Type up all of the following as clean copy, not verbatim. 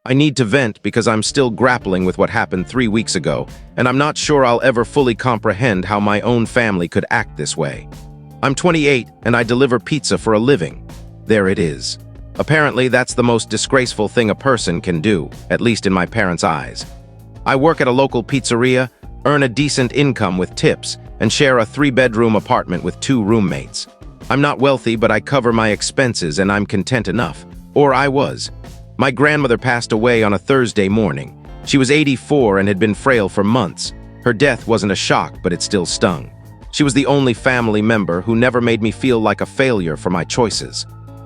I need to vent because I'm still grappling with what happened 3 weeks ago, and I'm not sure I'll ever fully comprehend how my own family could act this way. I'm 28 and I deliver pizza for a living. There it is. Apparently, that's the most disgraceful thing a person can do, at least in my parents' eyes. I work at a local pizzeria, earn a decent income with tips, and share a 3-bedroom apartment with 2 roommates. I'm not wealthy, but I cover my expenses and I'm content enough. Or I was. My grandmother passed away on a Thursday morning. She was 84 and had been frail for months. Her death wasn't a shock, but it still stung. She was the only family member who never made me feel like a failure for my choices.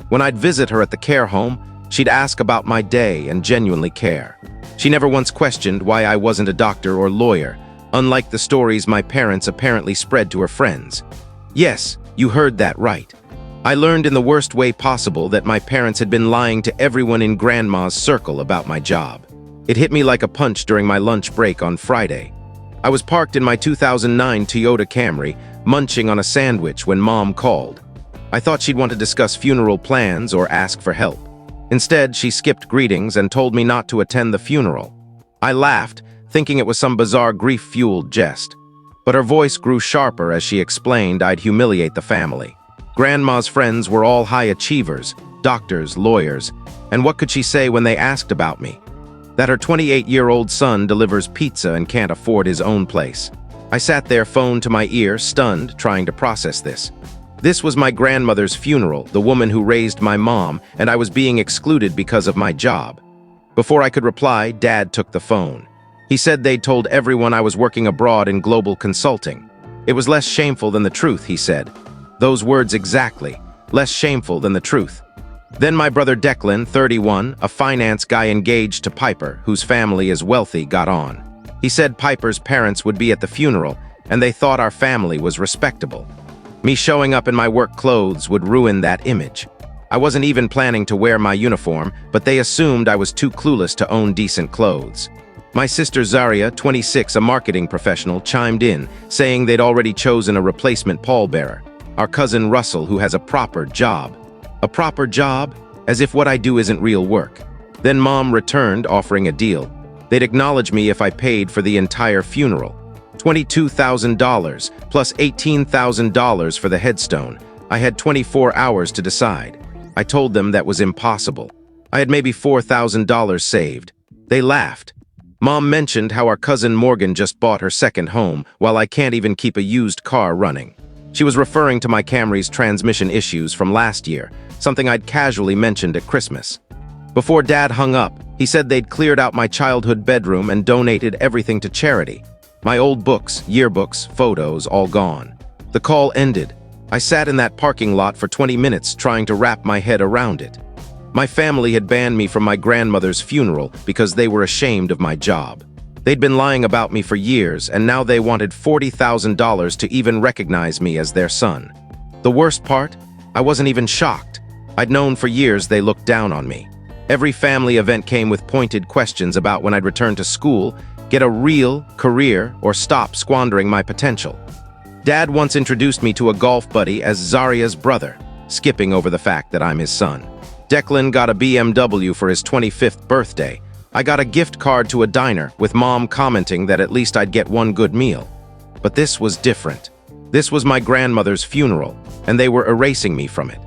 When I'd visit her at the care home, she'd ask about my day and genuinely care. She never once questioned why I wasn't a doctor or lawyer, unlike the stories my parents apparently spread to her friends. Yes, you heard that right. I learned in the worst way possible that my parents had been lying to everyone in Grandma's circle about my job. It hit me like a punch during my lunch break on Friday. I was parked in my 2009 Toyota Camry, munching on a sandwich when Mom called. I thought she'd want to discuss funeral plans or ask for help. Instead, she skipped greetings and told me not to attend the funeral. I laughed, thinking it was some bizarre grief-fueled jest. But her voice grew sharper as she explained I'd humiliate the family. Grandma's friends were all high achievers, doctors, lawyers, and what could she say when they asked about me? That her 28-year-old son delivers pizza and can't afford his own place. I sat there, phone to my ear, stunned, trying to process this. This was my grandmother's funeral, the woman who raised my mom, and I was being excluded because of my job. Before I could reply, Dad took the phone. He said they'd told everyone I was working abroad in global consulting. It was less shameful than the truth, he said. Those words exactly, less shameful than the truth. Then my brother Declan, 31, a finance guy engaged to Piper, whose family is wealthy, got on. He said Piper's parents would be at the funeral, and they thought our family was respectable. Me showing up in my work clothes would ruin that image. I wasn't even planning to wear my uniform, but they assumed I was too clueless to own decent clothes. My sister Zaria, 26, a marketing professional, chimed in, saying they'd already chosen a replacement pallbearer. Our cousin Russell, who has a proper job. A proper job? As if what I do isn't real work. Then Mom returned, offering a deal. They'd acknowledge me if I paid for the entire funeral. $22,000 plus $18,000 for the headstone. I had 24 hours to decide. I told them that was impossible. I had maybe $4,000 saved. They laughed. Mom mentioned how our cousin Morgan just bought her second home, while I can't even keep a used car running. She was referring to my Camry's transmission issues from last year, something I'd casually mentioned at Christmas. Before Dad hung up, he said they'd cleared out my childhood bedroom and donated everything to charity. My old books, yearbooks, photos, all gone. The call ended. I sat in that parking lot for 20 minutes trying to wrap my head around it. My family had banned me from my grandmother's funeral because they were ashamed of my job. They'd been lying about me for years, and now they wanted $40,000 to even recognize me as their son. The worst part? I wasn't even shocked. I'd known for years they looked down on me. Every family event came with pointed questions about when I'd return to school, get a real career, or stop squandering my potential. Dad once introduced me to a golf buddy as Zaria's brother, skipping over the fact that I'm his son. Declan got a BMW for his 25th birthday. I got a gift card to a diner, with Mom commenting that at least I'd get one good meal. But this was different. This was my grandmother's funeral, and they were erasing me from it.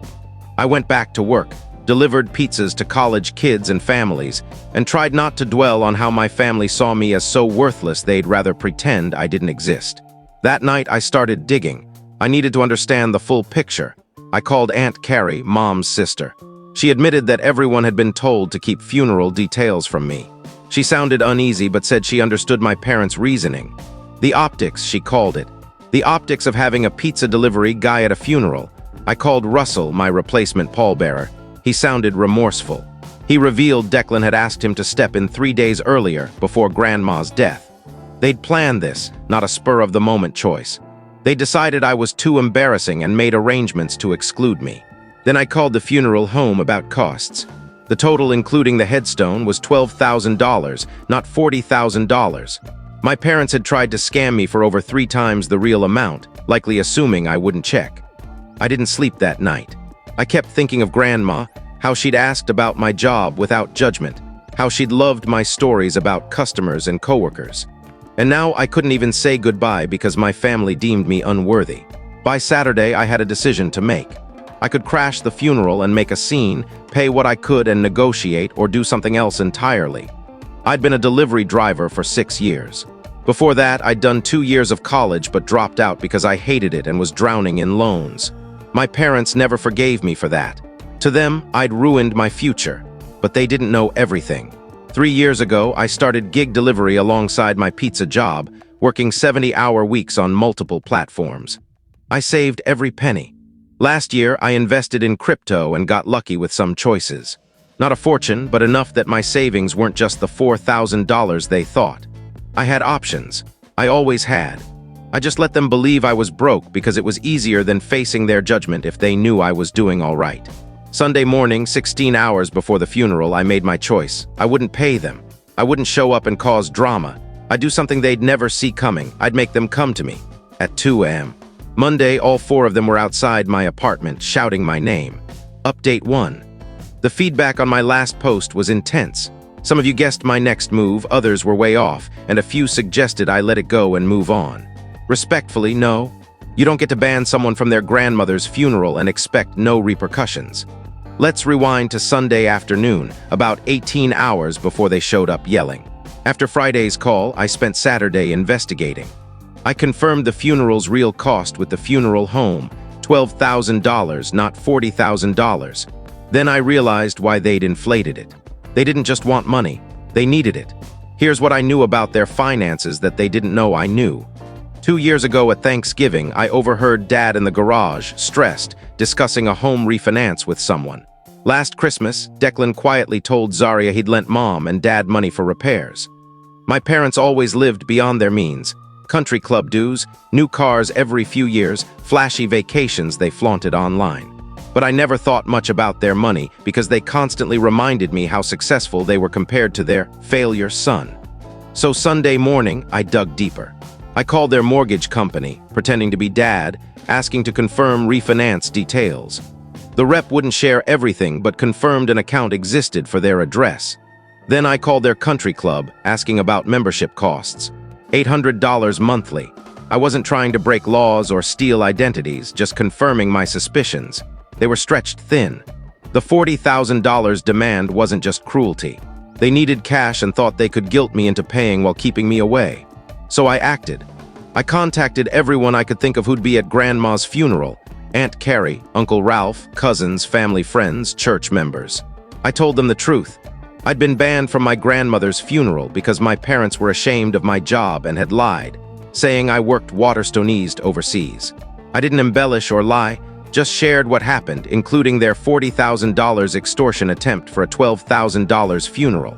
I went back to work, delivered pizzas to college kids and families, and tried not to dwell on how my family saw me as so worthless they'd rather pretend I didn't exist. That night, I started digging. I needed to understand the full picture. I called Aunt Carrie, Mom's sister. She admitted that everyone had been told to keep funeral details from me. She sounded uneasy but said she understood my parents' reasoning. The optics, she called it. The optics of having a pizza delivery guy at a funeral. I called Russell, my replacement pallbearer. He sounded remorseful. He revealed Declan had asked him to step in 3 days earlier, before Grandma's death. They'd planned this, not a spur-of-the-moment choice. They decided I was too embarrassing and made arrangements to exclude me. Then I called the funeral home about costs. The total, including the headstone, was $12,000, not $40,000. My parents had tried to scam me for over 3 times the real amount, likely assuming I wouldn't check. I didn't sleep that night. I kept thinking of Grandma, how she'd asked about my job without judgment. how she'd loved my stories about customers and coworkers. And now I couldn't even say goodbye because my family deemed me unworthy. By Saturday, I had a decision to make. I could crash the funeral and make a scene, pay what I could and negotiate, or do something else entirely. I'd been a delivery driver for 6 years. Before that, I'd done 2 years of college but dropped out because I hated it and was drowning in loans. My parents never forgave me for that. To them, I'd ruined my future, but they didn't know everything. 3 years ago, I started gig delivery alongside my pizza job, working 70-hour weeks on multiple platforms. I saved every penny. Last year, I invested in crypto and got lucky with some choices. Not a fortune, but enough that my savings weren't just the $4,000 they thought. I had options. I always had. I just let them believe I was broke because it was easier than facing their judgment if they knew I was doing all right. Sunday morning, 16 hours before the funeral, I made my choice. I wouldn't pay them. I wouldn't show up and cause drama. I'd do something they'd never see coming. I'd make them come to me. At 2 a.m. Monday, all 4 of them were outside my apartment, shouting my name. Update 1. The feedback on my last post was intense. Some of you guessed my next move, others were way off, and a few suggested I let it go and move on. Respectfully, no. You don't get to ban someone from their grandmother's funeral and expect no repercussions. Let's rewind to Sunday afternoon, about 18 hours before they showed up yelling. After Friday's call, I spent Saturday investigating. I confirmed the funeral's real cost with the funeral home, $12,000, not $40,000. Then I realized why they'd inflated it. They didn't just want money, they needed it. Here's what I knew about their finances that they didn't know I knew. 2 years ago at Thanksgiving, I overheard Dad in the garage, stressed, discussing a home refinance with someone. Last Christmas, Declan quietly told Zaria he'd lent Mom and Dad money for repairs. My parents always lived beyond their means. Country club dues, new cars every few years, flashy vacations they flaunted online. But I never thought much about their money because they constantly reminded me how successful they were compared to their failure son. So Sunday morning, I dug deeper. I called their mortgage company, pretending to be Dad, asking to confirm refinance details. The rep wouldn't share everything but confirmed an account existed for their address. Then I called their country club, asking about membership costs. $800 monthly. I wasn't trying to break laws or steal identities, just confirming my suspicions. They were stretched thin. The $40,000 demand wasn't just cruelty. They needed cash and thought they could guilt me into paying while keeping me away. So I acted. I contacted everyone I could think of who'd be at Grandma's funeral. Aunt Carrie, Uncle Ralph, cousins, family friends, church members. I told them the truth. I'd been banned from my grandmother's funeral because my parents were ashamed of my job and had lied, saying I worked Waterstone East overseas. I didn't embellish or lie, just shared what happened, including their $40,000 extortion attempt for a $12,000 funeral.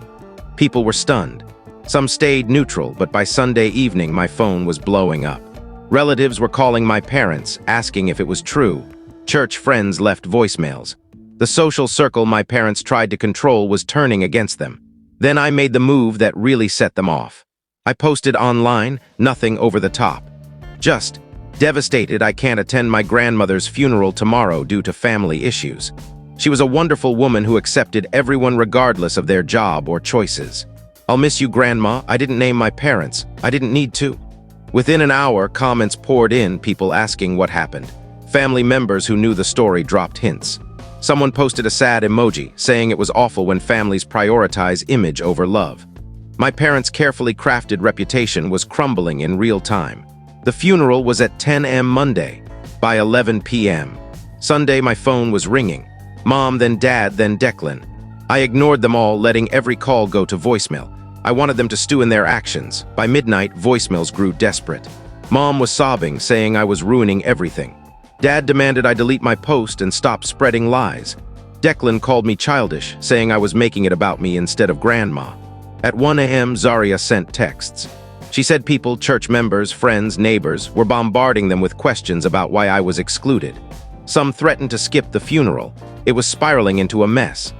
People were stunned. Some stayed neutral, but by Sunday evening my phone was blowing up. Relatives were calling my parents, asking if it was true. Church friends left voicemails. The social circle my parents tried to control was turning against them. Then I made the move that really set them off. I posted online, nothing over the top. Just, devastated I can't attend my grandmother's funeral tomorrow due to family issues. She was a wonderful woman who accepted everyone regardless of their job or choices. I'll miss you, Grandma. I didn't name my parents. I didn't need to. Within an hour, comments poured in, people asking what happened. Family members who knew the story dropped hints. Someone posted a sad emoji, saying it was awful when families prioritize image over love. My parents' carefully crafted reputation was crumbling in real time. The funeral was at 10 a.m. Monday. By 11 p.m. Sunday, my phone was ringing. Mom, then Dad, then Declan. I ignored them all, letting every call go to voicemail. I wanted them to stew in their actions. By midnight, voicemails grew desperate. Mom was sobbing, saying I was ruining everything. Dad demanded I delete my post and stop spreading lies. Declan called me childish, saying I was making it about me instead of Grandma. At 1 a.m., Zaria sent texts. She said people, church members, friends, neighbors, were bombarding them with questions about why I was excluded. Some threatened to skip the funeral. It was spiraling into a mess.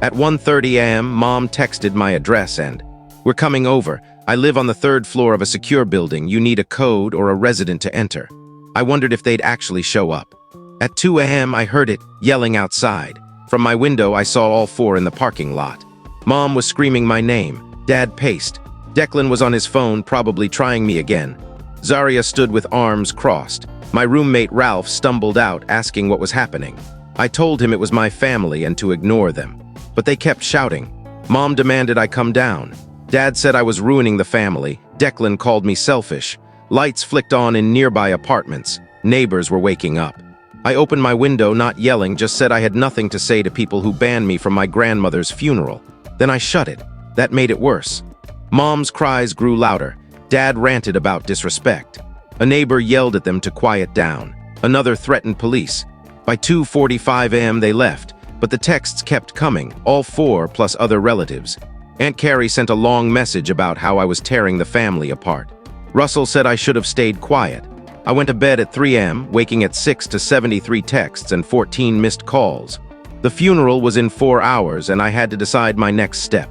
At 1:30 a.m., Mom texted my address and, "We're coming over. I live on the 3rd floor of a secure building. You need a code or a resident to enter." I wondered if they'd actually show up. At 2 a.m., I heard it, yelling outside. From my window, I saw all 4 in the parking lot. Mom was screaming my name. Dad paced. Declan was on his phone, probably trying me again. Zaria stood with arms crossed. My roommate Ralph stumbled out, asking what was happening. I told him it was my family and to ignore them. But they kept shouting. Mom demanded I come down. Dad said I was ruining the family. Declan called me selfish. Lights flicked on in nearby apartments. Neighbors were waking up. I opened my window, not yelling, just said I had nothing to say to people who banned me from my grandmother's funeral. Then I shut it. That made it worse. Mom's cries grew louder. Dad ranted about disrespect. A neighbor yelled at them to quiet down. Another threatened police. By 2:45 a.m. they left, but the texts kept coming, all four plus other relatives. Aunt Carrie sent a long message about how I was tearing the family apart. Russell said I should have stayed quiet. I went to bed at 3 a.m., waking at 6 to 73 texts and 14 missed calls. The funeral was in 4 hours, and I had to decide my next step.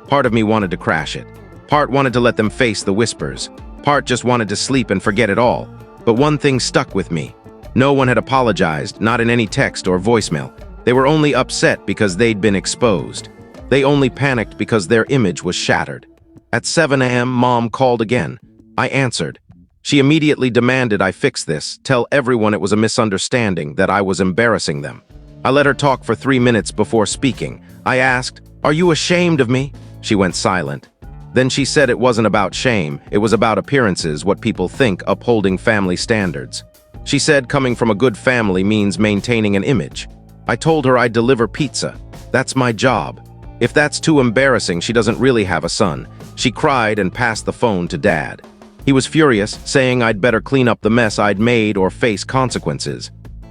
Part of me wanted to crash it. Part wanted to let them face the whispers. Part just wanted to sleep and forget it all. But one thing stuck with me. No one had apologized, not in any text or voicemail. They were only upset because they'd been exposed. They only panicked because their image was shattered. At 7 a.m., Mom called again. I answered. She immediately demanded I fix this, tell everyone it was a misunderstanding, that I was embarrassing them. I let her talk for 3 minutes before speaking. I asked, "Are you ashamed of me?" She went silent. Then she said it wasn't about shame, it was about appearances, what people think, upholding family standards. She said coming from a good family means maintaining an image. I told her I'd deliver pizza. That's my job. If that's too embarrassing, she doesn't really have a son. She cried and passed the phone to Dad. He was furious, saying I'd better clean up the mess I'd made or face consequences.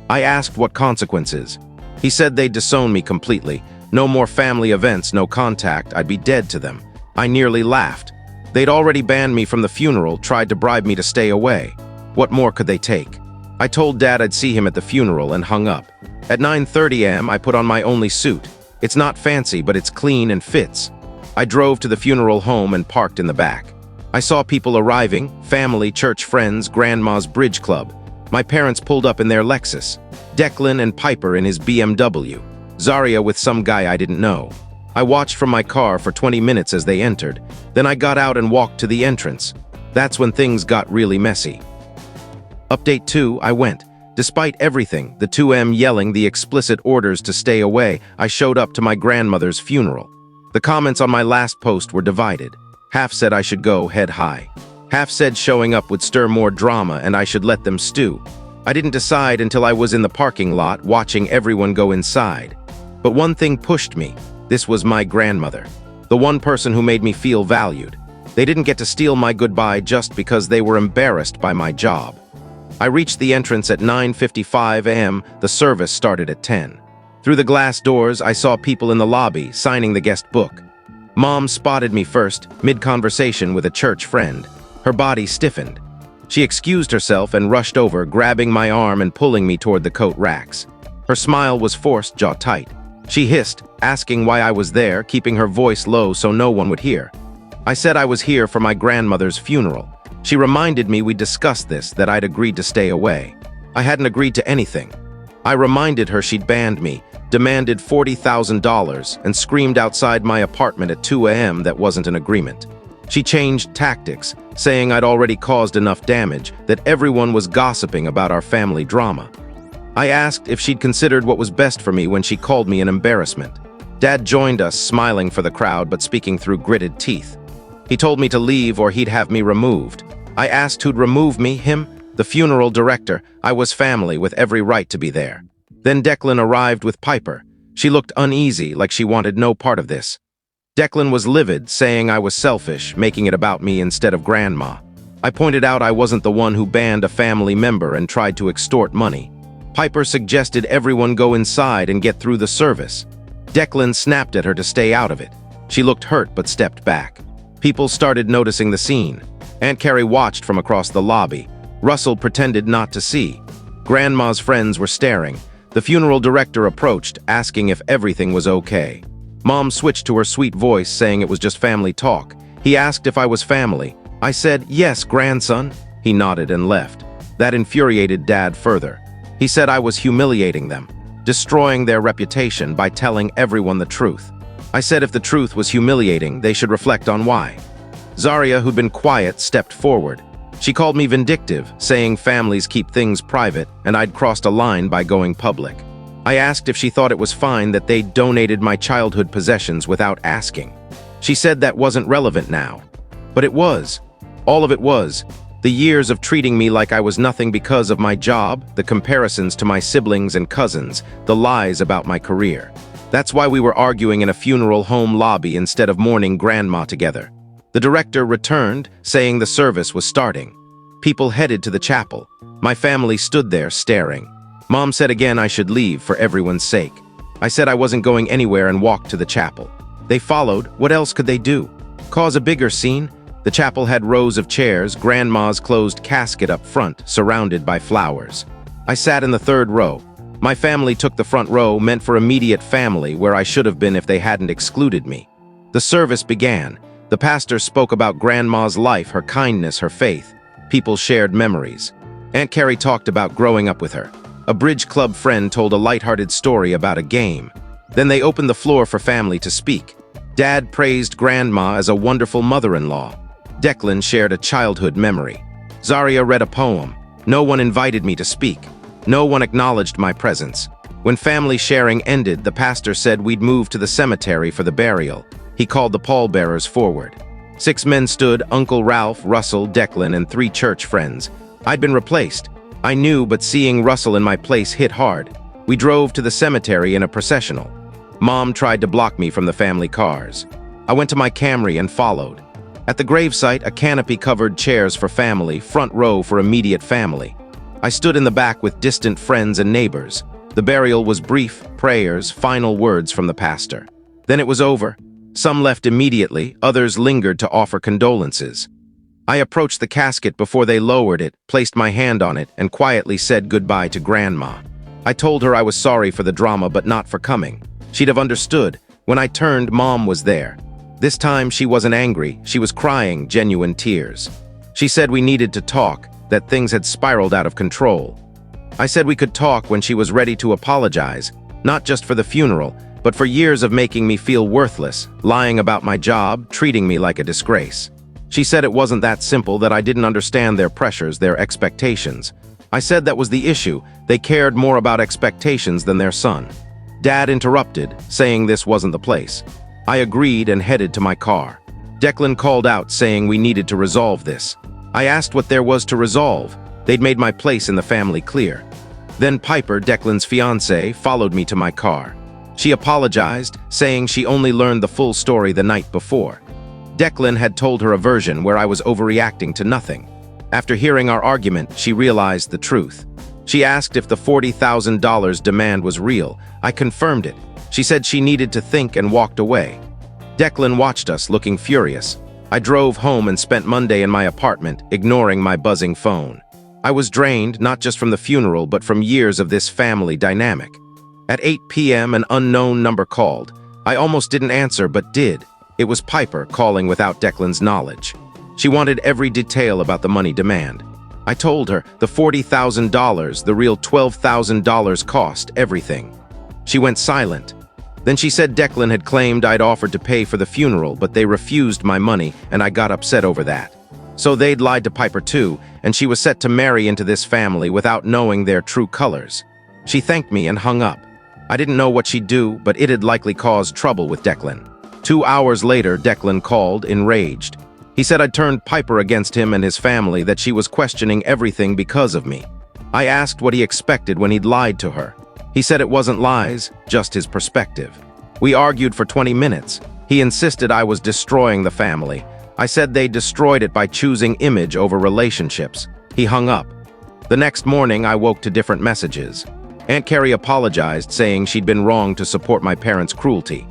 I asked what consequences. He said they'd disown me completely. No more family events, no contact, I'd be dead to them. I nearly laughed. They'd already banned me from the funeral, tried to bribe me to stay away. What more could they take? I told Dad I'd see him at the funeral and hung up. At 9:30 a.m., I put on my only suit. It's not fancy, but it's clean and fits. I drove to the funeral home and parked in the back. I saw people arriving, family, church friends, Grandma's bridge club. My parents pulled up in their Lexus. Declan and Piper in his BMW. Zaria with some guy I didn't know. I watched from my car for 20 minutes as they entered. Then I got out and walked to the entrance. That's when things got really messy. Update 2, I went. Despite everything, the 2M yelling the explicit orders to stay away, I showed up to my grandmother's funeral. The comments on my last post were divided. Half said I should go head high. Half said showing up would stir more drama and I should let them stew. I didn't decide until I was in the parking lot watching everyone go inside. But one thing pushed me. This was my grandmother. The one person who made me feel valued. They didn't get to steal my goodbye just because they were embarrassed by my job. I reached the entrance at 9:55 a.m. The service started at 10. Through the glass doors, I saw people in the lobby signing the guest book. Mom spotted me first, mid-conversation with a church friend. Her body stiffened. She excused herself and rushed over, grabbing my arm and pulling me toward the coat racks. Her smile was forced, jaw tight. She hissed, asking why I was there, keeping her voice low so no one would hear. I said I was here for my grandmother's funeral. She reminded me we'd discussed this, that I'd agreed to stay away. I hadn't agreed to anything. I reminded her she'd banned me, demanded $40,000, and screamed outside my apartment at 2 a.m. that wasn't an agreement. She changed tactics, saying I'd already caused enough damage, that everyone was gossiping about our family drama. I asked if she'd considered what was best for me when she called me an embarrassment. Dad joined us, smiling for the crowd but speaking through gritted teeth. He told me to leave or he'd have me removed. I asked who'd remove me, him, the funeral director. I was family with every right to be there. Then Declan arrived with Piper. She looked uneasy, like she wanted no part of this. Declan was livid, saying I was selfish, making it about me instead of Grandma. I pointed out I wasn't the one who banned a family member and tried to extort money. Piper suggested everyone go inside and get through the service. Declan snapped at her to stay out of it. She looked hurt but stepped back. People started noticing the scene. Aunt Carrie watched from across the lobby. Russell pretended not to see. Grandma's friends were staring. The funeral director approached, asking if everything was okay. Mom switched to her sweet voice, saying it was just family talk. He asked if I was family. I said, "Yes, grandson." He nodded and left. That infuriated Dad further. He said I was humiliating them, destroying their reputation by telling everyone the truth. I said if the truth was humiliating, they should reflect on why. Zaria, who'd been quiet, stepped forward. She called me vindictive, saying families keep things private and I'd crossed a line by going public. I asked if she thought it was fine that they donated my childhood possessions without asking. She said that wasn't relevant now. But it was. All of it was. The years of treating me like I was nothing because of my job, the comparisons to my siblings and cousins, the lies about my career. That's why we were arguing in a funeral home lobby instead of mourning Grandma together. The director returned, saying the service was starting. People headed to the chapel. My family stood there staring. Mom said again I should leave for everyone's sake. I said I wasn't going anywhere and walked to the chapel. They followed. What else could they do? Cause a bigger scene? The chapel had rows of chairs, Grandma's closed casket up front, surrounded by flowers. I sat in the third row. My family took the front row, meant for immediate family, where I should have been if they hadn't excluded me. The service began. The pastor spoke about Grandma's life, her kindness, her faith. People shared memories. Aunt Carrie talked about growing up with her. A bridge club friend told a lighthearted story about a game. Then they opened the floor for family to speak. Dad praised Grandma as a wonderful mother-in-law. Declan shared a childhood memory. Zaria read a poem. No one invited me to speak. No one acknowledged my presence. When family sharing ended, the pastor said we'd move to the cemetery for the burial. He called the pallbearers forward. 6 men stood, Uncle Ralph, Russell, Declan, and 3 church friends. I'd been replaced. I knew, but seeing Russell in my place hit hard. We drove to the cemetery in a processional. Mom tried to block me from the family cars. I went to my Camry and followed. At the gravesite, a canopy covered chairs for family, front row for immediate family. I stood in the back with distant friends and neighbors. The burial was brief, prayers, final words from the pastor. Then it was over. Some left immediately, others lingered to offer condolences. I approached the casket before they lowered it, placed my hand on it, and quietly said goodbye to Grandma. I told her I was sorry for the drama but not for coming. She'd have understood. When I turned, Mom was there. This time she wasn't angry, she was crying genuine tears. She said we needed to talk, that things had spiraled out of control. I said we could talk when she was ready to apologize, not just for the funeral, but for years of making me feel worthless, lying about my job, treating me like a disgrace. She said it wasn't that simple, that I didn't understand their pressures, their expectations. I said that was the issue. They cared more about expectations than their son. Dad interrupted, saying this wasn't the place. I agreed and headed to my car. Declan called out, saying we needed to resolve this. I asked what there was to resolve. They'd made my place in the family clear. Then Piper, Declan's fiancée, followed me to my car. She apologized, saying she only learned the full story the night before. Declan had told her a version where I was overreacting to nothing. After hearing our argument, she realized the truth. She asked if the $40,000 demand was real. I confirmed it. She said she needed to think and walked away. Declan watched us, looking furious. I drove home and spent Monday in my apartment, ignoring my buzzing phone. I was drained, not just from the funeral, but from years of this family dynamic. At 8 p.m., an unknown number called. I almost didn't answer, but did. It was Piper calling without Declan's knowledge. She wanted every detail about the money demand. I told her the $40,000, the real $12,000 cost, everything. She went silent. Then she said Declan had claimed I'd offered to pay for the funeral, but they refused my money, and I got upset over that. So they'd lied to Piper too, and she was set to marry into this family without knowing their true colors. She thanked me and hung up. I didn't know what she'd do, but it'd likely cause trouble with Declan. 2 hours later, Declan called, enraged. He said I'd turned Piper against him and his family, that she was questioning everything because of me. I asked what he expected when he'd lied to her. He said it wasn't lies, just his perspective. We argued for 20 minutes. He insisted I was destroying the family. I said they destroyed it by choosing image over relationships. He hung up. The next morning, I woke to different messages. Aunt Carrie apologized, saying she'd been wrong to support my parents' cruelty.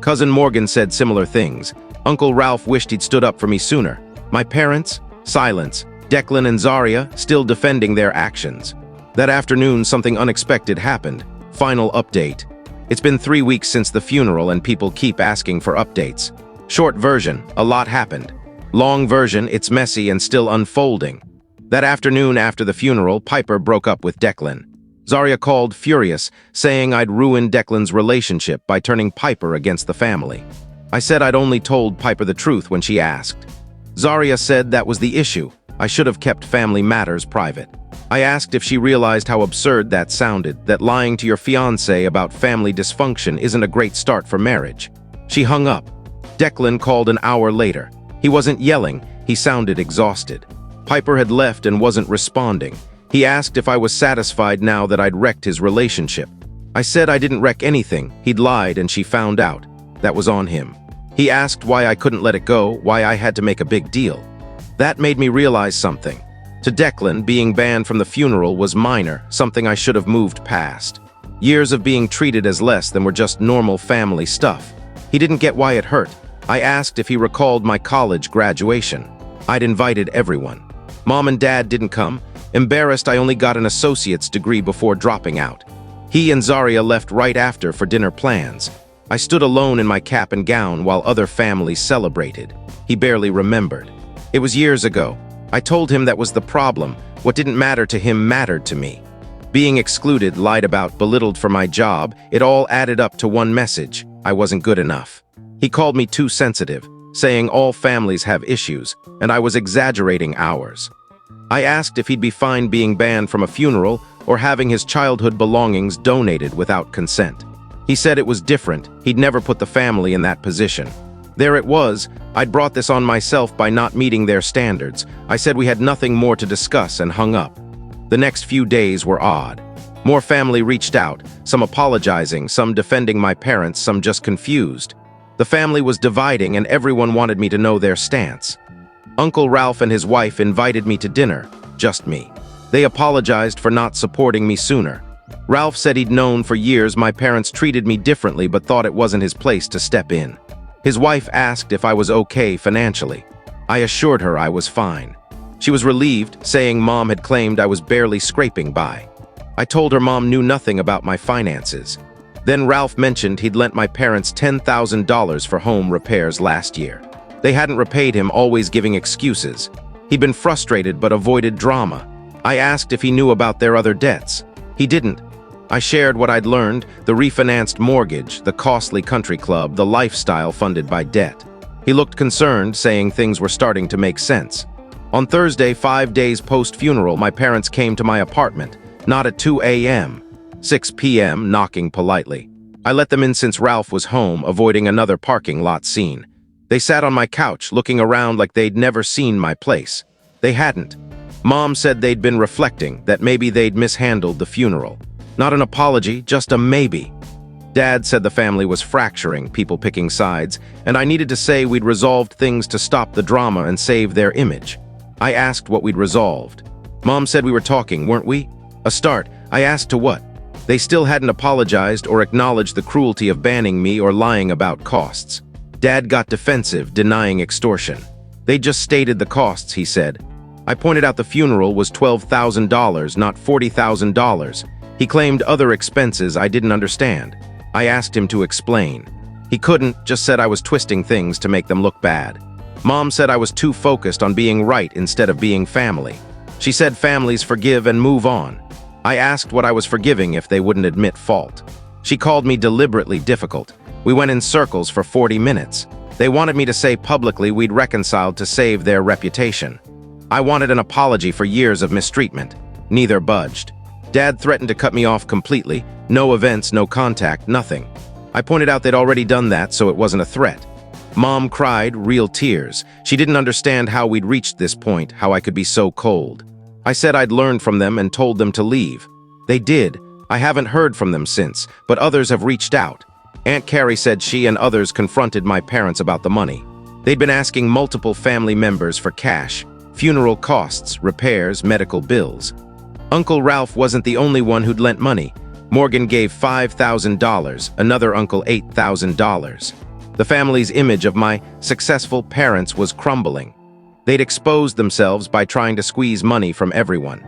Cousin Morgan said similar things. Uncle Ralph wished he'd stood up for me sooner. My parents? Silence. Declan and Zaria still defending their actions. That afternoon, something unexpected happened. Final update. It's been 3 weeks since the funeral and people keep asking for updates. Short version, a lot happened. Long version, it's messy and still unfolding. That afternoon after the funeral, Piper broke up with Declan. Zarya called furious, saying I'd ruined Declan's relationship by turning Piper against the family. I said I'd only told Piper the truth when she asked. Zarya said that was the issue. I should have kept family matters private. I asked if she realized how absurd that sounded, that lying to your fiancé about family dysfunction isn't a great start for marriage. She hung up. Declan called an hour later. He wasn't yelling, he sounded exhausted. Piper had left and wasn't responding. He asked if I was satisfied now that I'd wrecked his relationship. I said I didn't wreck anything, he'd lied and she found out. That was on him. He asked why I couldn't let it go, why I had to make a big deal. That made me realize something. To Declan, being banned from the funeral was minor, something I should have moved past. Years of being treated as less than were just normal family stuff. He didn't get why it hurt. I asked if he recalled my college graduation. I'd invited everyone. Mom and Dad didn't come. Embarrassed, I only got an associate's degree before dropping out. He and Zarya left right after for dinner plans. I stood alone in my cap and gown while other families celebrated. He barely remembered. It was years ago. I told him that was the problem. What didn't matter to him mattered to me. Being excluded, lied about, belittled for my job, it all added up to one message. I wasn't good enough. He called me too sensitive, saying all families have issues, and I was exaggerating ours. I asked if he'd be fine being banned from a funeral or having his childhood belongings donated without consent. He said it was different. He'd never put the family in that position. There it was. I'd brought this on myself by not meeting their standards. I said we had nothing more to discuss and hung up. The next few days were odd. More family reached out, some apologizing, some defending my parents, some just confused. The family was dividing and everyone wanted me to know their stance. Uncle Ralph and his wife invited me to dinner, just me. They apologized for not supporting me sooner. Ralph said he'd known for years my parents treated me differently but thought it wasn't his place to step in. His wife asked if I was okay financially. I assured her I was fine. She was relieved, saying Mom had claimed I was barely scraping by. I told her Mom knew nothing about my finances. Then Ralph mentioned he'd lent my parents $10,000 for home repairs last year. They hadn't repaid him, always giving excuses. He'd been frustrated but avoided drama. I asked if he knew about their other debts. He didn't. I shared what I'd learned, the refinanced mortgage, the costly country club, the lifestyle funded by debt. He looked concerned, saying things were starting to make sense. On Thursday, 5 days post-funeral, my parents came to my apartment, not at 2 a.m., 6 p.m., knocking politely. I let them in since Ralph was home, avoiding another parking lot scene. They sat on my couch, looking around like they'd never seen my place. They hadn't. Mom said they'd been reflecting, that maybe they'd mishandled the funeral. Not an apology, just a maybe. Dad said the family was fracturing, people picking sides, and I needed to say we'd resolved things to stop the drama and save their image. I asked what we'd resolved. Mom said we were talking, weren't we? A start. I asked to what? They still hadn't apologized or acknowledged the cruelty of banning me or lying about costs. Dad got defensive, denying extortion. They just stated the costs, he said. I pointed out the funeral was $12,000, not $40,000. He claimed other expenses I didn't understand. I asked him to explain. He couldn't, just said I was twisting things to make them look bad. Mom said I was too focused on being right instead of being family. She said families forgive and move on. I asked what I was forgiving if they wouldn't admit fault. She called me deliberately difficult. We went in circles for 40 minutes. They wanted me to say publicly we'd reconciled to save their reputation. I wanted an apology for years of mistreatment. Neither budged. Dad threatened to cut me off completely. No events, no contact, nothing. I pointed out they'd already done that, so it wasn't a threat. Mom cried, real tears. She didn't understand how we'd reached this point, how I could be so cold. I said I'd learned from them and told them to leave. They did. I haven't heard from them since, but others have reached out. Aunt Carrie said she and others confronted my parents about the money. They'd been asking multiple family members for cash, funeral costs, repairs, medical bills. Uncle Ralph wasn't the only one who'd lent money. Morgan gave $5,000, another uncle $8,000. The family's image of my successful parents was crumbling. They'd exposed themselves by trying to squeeze money from everyone.